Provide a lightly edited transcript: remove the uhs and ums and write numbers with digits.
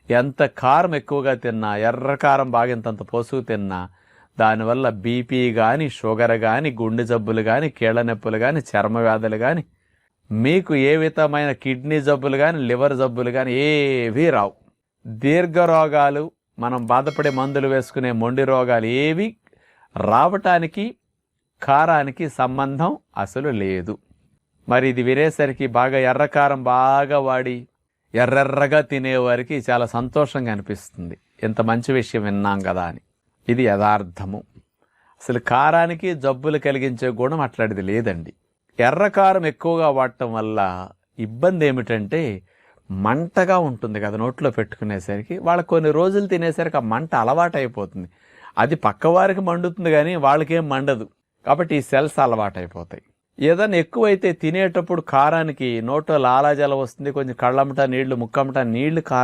ఎంత కారం ఎక్కువగా తిన్నా, ఎర్ర కారం బాగా ఇంతంత పోసుకు తిన్నా దానివల్ల బీపీ కానీ, షుగర్ కానీ, గుండె జబ్బులు కానీ, కీళ్ళ నొప్పులు కానీ, చర్మ వ్యాధులు కానీ, మీకు ఏ విధమైన కిడ్నీ జబ్బులు కానీ, లివర్ జబ్బులు కానీ ఏవీ రావు. దీర్ఘ రోగాలు, మనం బాధపడే మందులు వేసుకునే మొండి రోగాలు ఏవి రావటానికి కారానికి సంబంధం అసలు లేదు. మరి ఇది వినేసరికి బాగా ఎర్రకారం బాగా వాడి ఎర్రెర్రగా తినేవారికి చాలా సంతోషంగా అనిపిస్తుంది. ఇంత మంచి విషయం విన్నాం కదా అని. ఇది యథార్థము. అసలు కారానికి జబ్బులు కలిగించే గుణం అట్లాంటిది లేదండి. ఎర్రకారం ఎక్కువగా వాడటం వల్ల ఇబ్బంది ఏమిటంటే మంటగా ఉంటుంది కదా నోట్లో పెట్టుకునేసరికి. వాళ్ళకి కొన్ని రోజులు తినేసరికి ఆ మంట అలవాటు అయిపోతుంది. అది పక్కవారికి మండుతుంది కానీ వాళ్ళకేం మండదు. కాబట్టి ఈ సెల్స్ అలవాటు అయిపోతాయి. ఏదైనా ఎక్కువైతే తినేటప్పుడు కారానికి నోట్లో లాలాజలం వస్తుంది, కొంచెం కళ్ళమ్మట నీళ్లు, ముక్కమ్మట నీళ్లు కారం